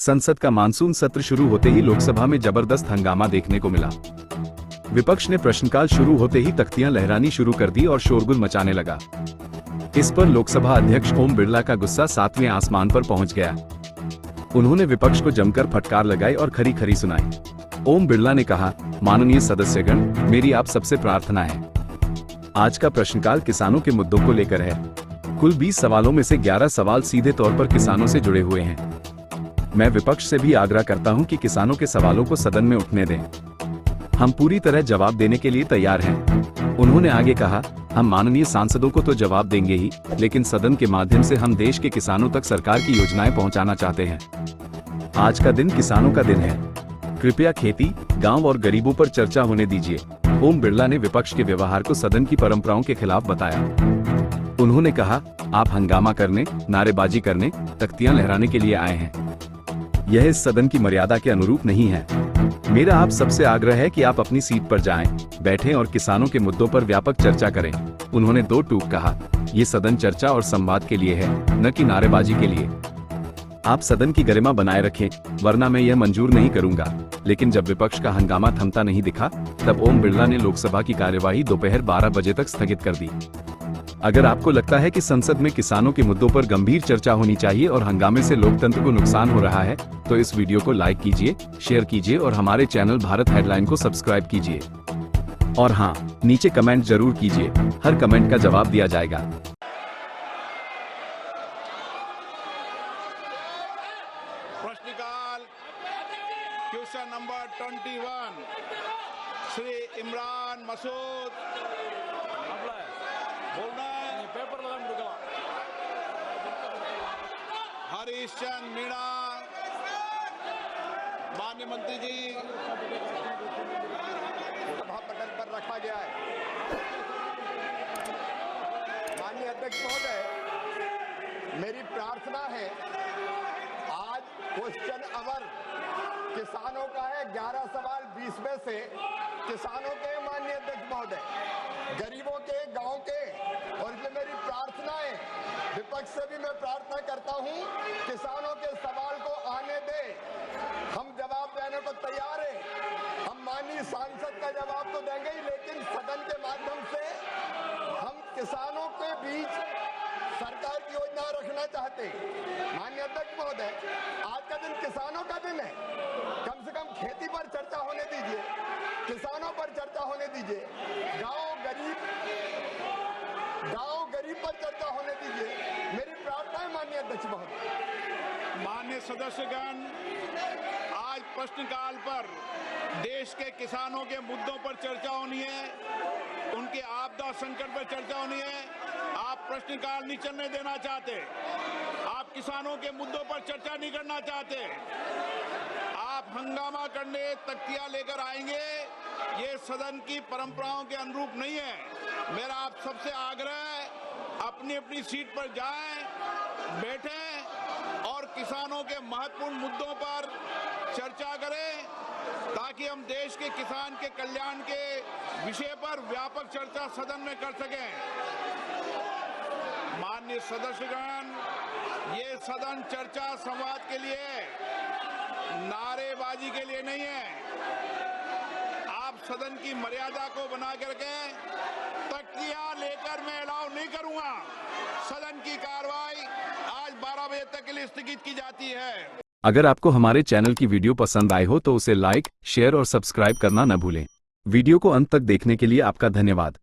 संसद का मानसून सत्र शुरू होते ही लोकसभा में जबरदस्त हंगामा देखने को मिला। विपक्ष ने प्रश्नकाल शुरू होते ही तख्तियां लहरानी शुरू कर दी और शोरगुल मचाने लगा। इस पर लोकसभा अध्यक्ष ओम बिरला का गुस्सा 7वें आसमान पर पहुंच गया। उन्होंने विपक्ष को जमकर फटकार लगाई और खरी खरी सुनाई। ओम बिरला ने कहा, माननीय सदस्यगण, मेरी आप सबसे प्रार्थना है। आज का प्रश्नकाल किसानों के मुद्दों को लेकर है। कुल 20 सवालों में से 11 सवाल सीधे तौर पर किसानों से जुड़े हुए हैं। मैं विपक्ष से भी आग्रह करता हूं कि किसानों के सवालों को सदन में उठने दें। हम पूरी तरह जवाब देने के लिए तैयार हैं। उन्होंने आगे कहा, हम माननीय सांसदों को तो जवाब देंगे ही, लेकिन सदन के माध्यम से हम देश के किसानों तक सरकार की योजनाएं पहुंचाना चाहते हैं। आज का दिन किसानों का दिन है। कृपया खेती, गांव और गरीबों पर चर्चा होने दीजिए। ओम बिरला ने विपक्ष के व्यवहार को सदन की परंपराओं के खिलाफ बताया। उन्होंने कहा, आप हंगामा करने, नारेबाजी करने, तख्तियां लहराने के लिए आए हैं। यह इस सदन की मर्यादा के अनुरूप नहीं है। मेरा आप सबसे आग्रह है कि आप अपनी सीट पर जाएं, बैठें और किसानों के मुद्दों पर व्यापक चर्चा करें। उन्होंने दो टूक कहा, ये सदन चर्चा और संवाद के लिए है, न कि नारेबाजी के लिए। आप सदन की गरिमा बनाए रखें, वरना मैं यह मंजूर नहीं करूंगा। लेकिन जब विपक्ष का हंगामा थमता नहीं दिखा, तब ओम बिरला ने लोकसभा की कार्यवाही दोपहर 12 बजे तक स्थगित कर दी। अगर आपको लगता है कि संसद में किसानों के मुद्दों पर गंभीर चर्चा होनी चाहिए और हंगामे से लोकतंत्र को नुकसान हो रहा है, तो इस वीडियो को लाइक कीजिए, शेयर कीजिए और हमारे चैनल भारत हेडलाइन को सब्सक्राइब कीजिए। और हाँ, नीचे कमेंट जरूर कीजिए, हर कमेंट का जवाब दिया जाएगा। प्रश्नकाल क्वेश्चन नंबर 21 श्री इमरान मसूद बोलना है। पेपर हरीश चंद मीणा, माननीय मंत्री जी, सभा पटल पर रखा गया है। माननीय अध्यक्ष महोदय, मेरी प्रार्थना है, आज क्वेश्चन आवर किसानों का है। 11 सवाल 20 में से किसानों के, माननीय अध्यक्ष महोदय, गरीबों के, गांव के। और इसलिए मेरी प्रार्थना है, विपक्ष से भी मैं प्रार्थना करता हूं, किसानों के सवाल को आने दे। हम जवाब देने को तैयार हैं। हम माननीय सांसद का जवाब तो देंगे ही, लेकिन सदन के माध्यम से हम किसानों के बीच सरकार की योजना रखना चाहते हैं। माननीय अध्यक्ष महोदय, आज का दिन किसानों का दिन है। कम से कम खेती पर चर्चा होने दीजिए, किसानों पर चर्चा होने दीजिए, गांव गरीब पर चर्चा होने दीजिए। मेरी प्रार्थना है माननीय अध्यक्ष महोदय। माननीय सदस्यगण, आज प्रश्नकाल पर देश के किसानों के मुद्दों पर चर्चा होनी है, उनके आपदा संकट पर चर्चा होनी है। आप प्रश्नकाल नहीं चलने देना चाहते, आप किसानों के मुद्दों पर चर्चा नहीं करना चाहते, आप हंगामा करने तख्तियां लेकर आएंगे, ये सदन की परंपराओं के अनुरूप नहीं है। मेरा आप सबसे आग्रह है, अपनी अपनी सीट पर जाएं, बैठें और किसानों के महत्वपूर्ण मुद्दों पर चर्चा करें, ताकि हम देश के किसान के कल्याण के विषय पर व्यापक चर्चा सदन में कर सकें। माननीय सदस्यगण, ये सदन चर्चा संवाद के लिए, नारेबाजी के लिए नहीं है। आप सदन की मर्यादा को बना करके तख्तियां लेकर मैं अलाउ नहीं करूंगा। सदन की कार्रवाई आज 12 बजे तक के लिए स्थगित की जाती है। अगर आपको हमारे चैनल की वीडियो पसंद आई हो तो उसे लाइक, शेयर और सब्सक्राइब करना न भूलें। वीडियो को अंत तक देखने के लिए आपका धन्यवाद।